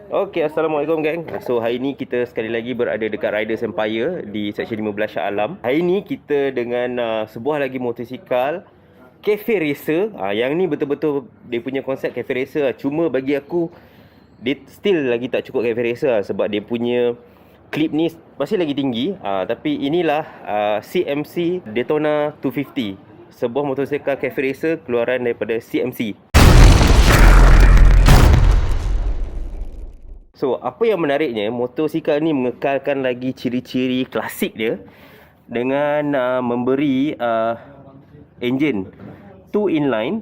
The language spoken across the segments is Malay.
Okey, Assalamualaikum geng. So hari ni kita sekali lagi berada dekat Riders Empire di Seksyen 15 Shah Alam. Hari ni kita dengan sebuah lagi motosikal Cafe Racer. Yang ni betul-betul dia punya konsep Cafe Racer. Cuma bagi aku dia still lagi tak cukup Cafe Racer sebab dia punya clip ni masih lagi tinggi. Tapi inilah CMC Daytona 250. Sebuah motosikal Cafe Racer keluaran daripada CMC. So, apa yang menariknya, motosikal ni mengekalkan lagi ciri-ciri klasik dia dengan memberi enjin 2 inline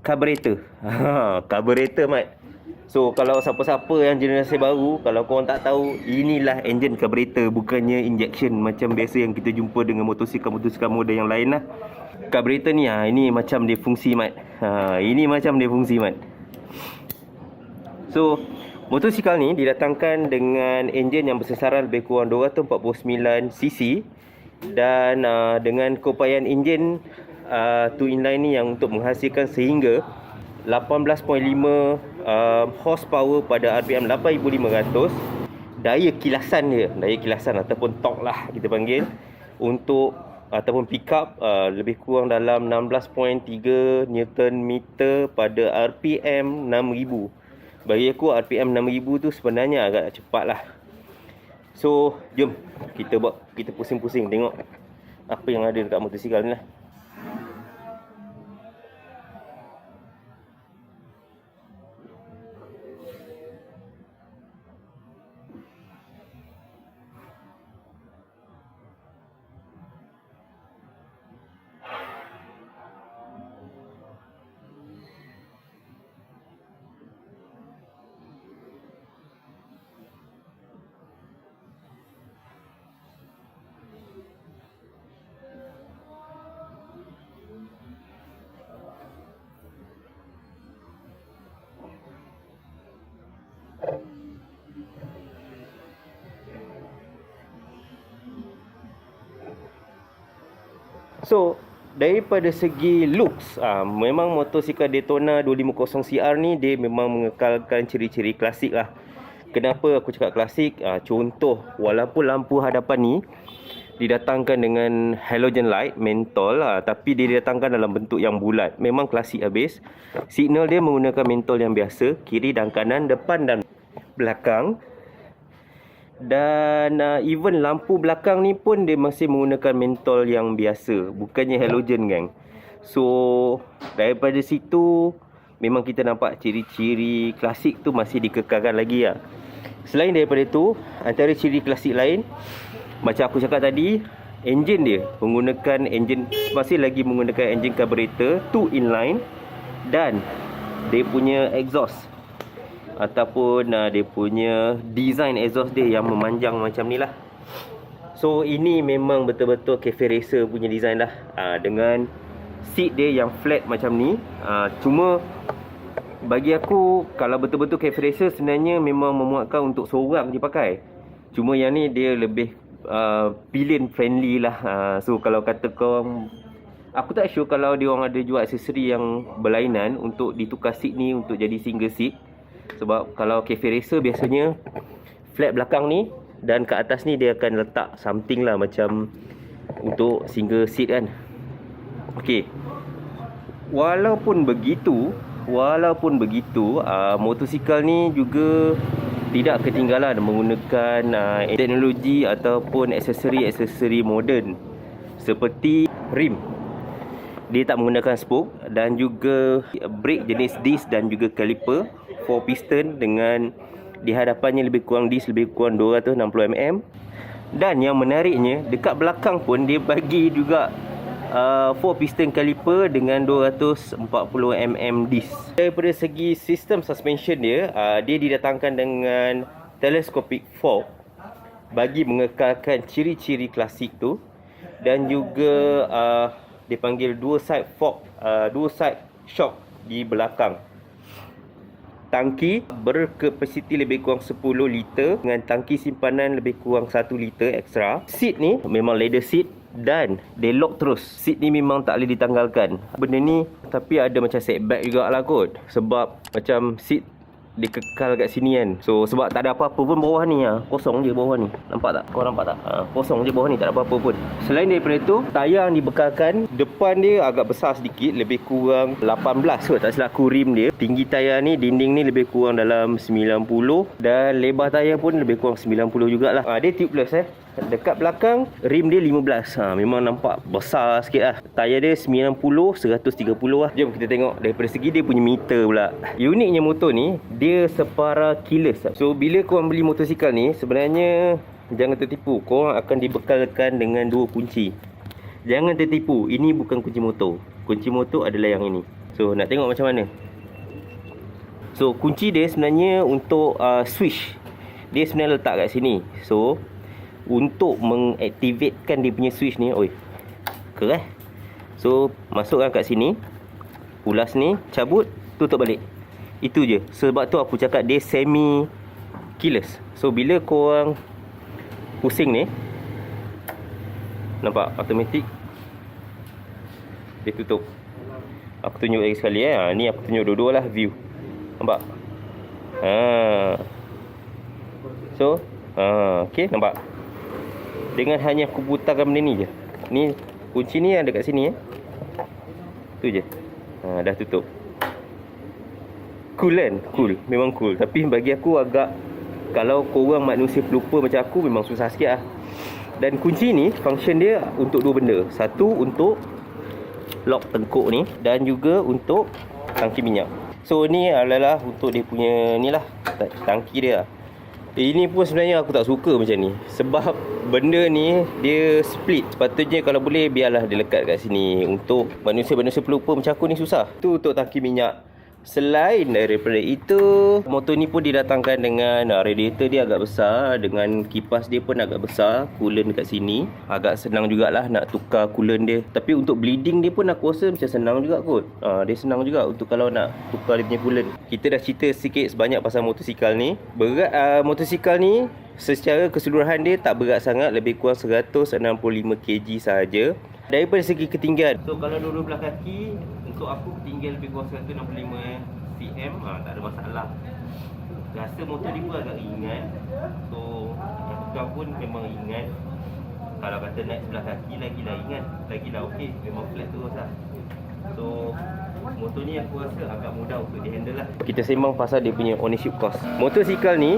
carburetor. Carburetor, mat. So, kalau siapa-siapa yang generasi baru, kalau korang tak tahu, inilah enjin carburetor, bukannya injection macam biasa yang kita jumpa dengan motosikal-motosikal model yang lain lah. Carburetor ni, ini macam dia fungsi, mat. Ini macam dia fungsi, mat. So, motosikal ni didatangkan dengan enjin yang bersesaran lebih kurang 249cc dan dengan keupayaan enjin 2 inline ni yang untuk menghasilkan sehingga 18.5 horsepower pada RPM 8500. Daya kilasan ataupun torque lah kita panggil untuk ataupun pick up lebih kurang dalam 16.3 Nm pada RPM 6000. Bagi aku RPM 6000 tu sebenarnya agak cepat lah. So, jom kita pusing-pusing tengok apa yang ada dekat motosikal ni lah. So, daripada segi looks, memang motosikal Daytona 250CR ni dia memang mengekalkan ciri-ciri klasik lah. Kenapa aku cakap klasik? Contoh, walaupun lampu hadapan ni didatangkan dengan halogen light, mentol lah, tapi dia didatangkan dalam bentuk yang bulat. Memang klasik habis. Signal dia menggunakan mentol yang biasa, kiri dan kanan, depan dan belakang. Dan even lampu belakang ni pun dia masih menggunakan mentol yang biasa, bukannya halogen, gang. So, daripada situ memang kita nampak ciri-ciri klasik tu masih dikekalkan lagi lah. Selain daripada tu, antara ciri klasik lain, macam aku cakap tadi, enjin dia masih lagi menggunakan enjin carburetor 2 inline. Dan dia punya exhaust ataupun dia punya design exhaust dia yang memanjang macam ni lah. So, ini memang betul-betul Cafe Racer punya design lah, dengan seat dia yang flat macam ni. Cuma bagi aku, kalau betul-betul Cafe Racer sebenarnya memang memuatkan untuk seorang je pakai. Cuma yang ni dia lebih pillion friendly lah. So, kalau kata korang, aku tak sure kalau dia orang ada jual aksesori yang berlainan untuk ditukar seat ni untuk jadi single seat. Sebab kalau Cafe Racer biasanya flat belakang ni dan kat atas ni dia akan letak something lah macam untuk single seat kan. Okey. Walaupun begitu, motosikal ni juga tidak ketinggalan menggunakan teknologi ataupun aksesori moden seperti rim. Dia tak menggunakan spoke dan juga brake jenis disc dan juga caliper 4 piston dengan di hadapannya lebih kurang disc lebih kurang 260mm. Dan yang menariknya, dekat belakang pun dia bagi juga 4 piston caliper dengan 240mm disc. Daripada segi sistem suspension dia, dia didatangkan dengan telescopic fork bagi mengekalkan ciri-ciri klasik tu. Dan juga dipanggil dual side shock di belakang. Tangki berkapasiti lebih kurang 10 liter dengan tangki simpanan lebih kurang 1 liter ekstra. Seat ni memang leather seat dan dia lock terus. Seat ni memang tak boleh ditanggalkan. Benda ni tapi ada macam setback jugalah kot. Sebab macam seat dia kekal kat sini kan. So sebab tak ada apa-apa pun bawah ni kosong je bawah ni. Nampak tak? Kau nampak tak? Kosong je bawah ni, tak ada apa-apa pun. Selain daripada tu, tayar yang dibekalkan, depan dia agak besar sedikit, lebih kurang 18 kot tak silap aku rim dia. Tinggi tayar ni, dinding ni lebih kurang dalam 90, dan lebar tayar pun lebih kurang 90 jugalah. Dia tubeless Dekat belakang rim dia 15. Memang nampak besar sikit lah. Tayar dia 90, 130 lah. Jom kita tengok daripada segi dia punya meter pula. Uniknya motor ni, dia separa keyless. So bila korang beli motosikal ni, sebenarnya jangan tertipu. Korang akan dibekalkan dengan 2 kunci. Jangan tertipu, ini bukan kunci motor. Kunci motor adalah yang ini. So nak tengok macam mana. So kunci dia sebenarnya untuk switch. Dia sebenarnya letak kat sini. So untuk mengaktifkan dia punya switch ni, keras. So masukkan kat sini, ulas ni, cabut, tutup balik. Itu je. Sebab tu aku cakap dia semi keyless. So bila korang pusing ni, nampak automatik dia tutup. Aku tunjuk lagi sekali ni aku tunjuk dua-dua lah view. Nampak? So okey, nampak? Dengan hanya aku putarkan benda ni je. Ni kunci ni ada kat sini tu je. Dah tutup. Cool kan? Cool. Memang cool. Tapi bagi aku agak, kalau korang manusia pelupa macam aku, memang susah sikit lah. Dan kunci ni function dia untuk 2 benda. Satu untuk lock tengkuk ni, dan juga untuk tangki minyak. So ni adalah untuk dia punya ni lah, tangki dia lah. Ini pun sebenarnya aku tak suka macam ni. Sebab benda ni dia split. Sepatutnya kalau boleh biarlah dia lekat kat sini. Untuk manusia-manusia pelupa macam aku ni susah. Tu untuk tangki minyak. Selain daripada itu, motor ni pun didatangkan dengan radiator dia agak besar, dengan kipas dia pun agak besar, coolant dekat sini. Agak senang jugalah nak tukar coolant dia. Tapi untuk bleeding dia pun aku rasa macam senang juga kot. Dia senang juga untuk kalau nak tukar dia punya coolant. Kita dah cerita sikit sebanyak pasal motosikal ni. Berat motosikal ni secara keseluruhan dia tak berat sangat, lebih kurang 165 kg sahaja. Daripada segi ketinggian, so kalau dua belah kaki, untuk aku ketinggian lebih kurang 165 cm, tak ada masalah. Rasa motor ni pun agak ringan. So yang pegang pun memang ringan. Kalau kata naik sebelah kaki lagilah ringan, lagilah okey, memang flat terus lah. So motor ni aku rasa agak mudah untuk dihandle lah. Kita sembang pasal dia punya ownership cost. Motosikal ni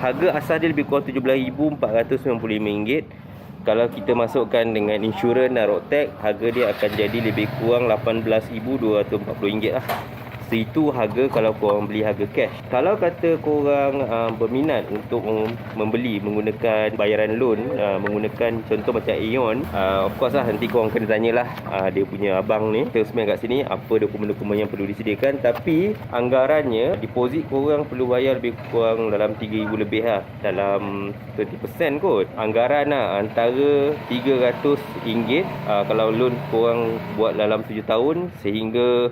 harga asal dia lebih kurang RM17,495. Kalau kita masukkan dengan insurans dan road tax, harga dia akan jadi lebih kurang RM18,240 lah. So itu harga kalau korang beli harga cash. Kalau kata korang berminat untuk membeli menggunakan bayaran loan, menggunakan contoh macam Aeon, of course lah nanti korang kena tanyalah dia punya abang ni, salesman kat sini, apa dokumen-dokumen yang perlu disediakan. Tapi anggarannya, deposit korang perlu bayar lebih kurang dalam RM3,000 lebih lah, dalam 20% kot. Anggaran lah antara RM300 kalau loan korang buat dalam 7 tahun, sehingga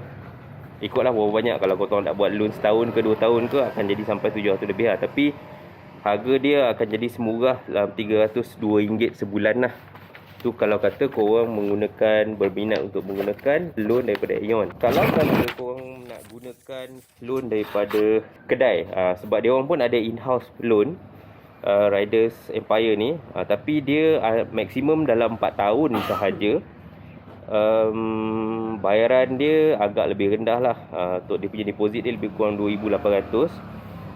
ikutlah berapa banyak. Kalau korang nak buat loan setahun ke 2 tahun ke, akan jadi sampai RM700 lebih lah. Tapi harga dia akan jadi semurah dalam RM302 sebulan lah. Tu kalau kata korang berminat untuk menggunakan loan daripada Aeon. Kalau kata korang nak gunakan loan daripada kedai, sebab dia orang pun ada in-house loan, Riders Empire ni, tapi dia maksimum dalam 4 tahun sahaja. Bayaran dia agak lebih rendah lah. Untuk dia punya deposit dia lebih kurang RM2,800.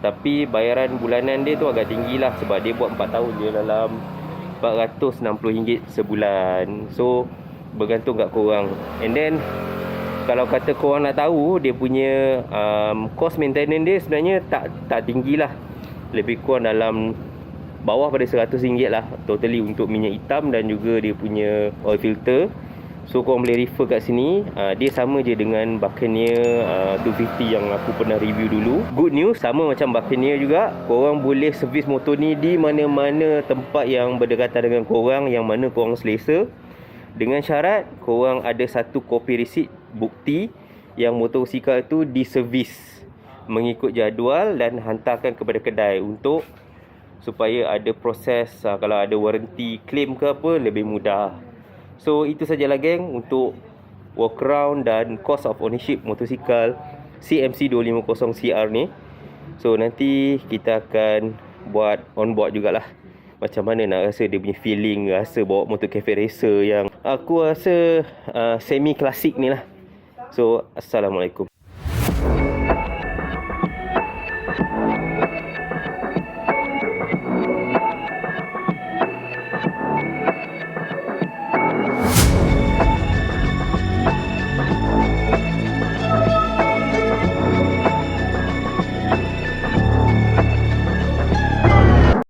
Tapi bayaran bulanan dia tu agak tinggi lah, sebab dia buat 4 tahun je dalam RM460 sebulan. So bergantung kat korang. And then kalau kata korang nak tahu, dia punya cost maintenance dia sebenarnya tak tinggi lah. Lebih kurang dalam bawah pada RM100 lah totally untuk minyak hitam dan juga dia punya oil filter. So korang boleh refer kat sini. Dia sama je dengan Buccaneer 250 yang aku pernah review dulu. Good news, sama macam Buccaneer juga, korang boleh servis motor ni di mana-mana tempat yang berdekatan dengan korang, yang mana korang selesa. Dengan syarat korang ada satu kopi resit bukti yang motosikal tu diservis mengikut jadual dan hantarkan kepada kedai, untuk supaya ada proses, kalau ada warranty claim ke apa, lebih mudah. So itu sajalah geng untuk walk around dan cost of ownership motosikal CMC 250 CR ni. So nanti kita akan buat on board jugalah. Macam mana nak rasa dia punya feeling, rasa bawa motor cafe racer yang aku rasa semi klasik ni lah. So assalamualaikum.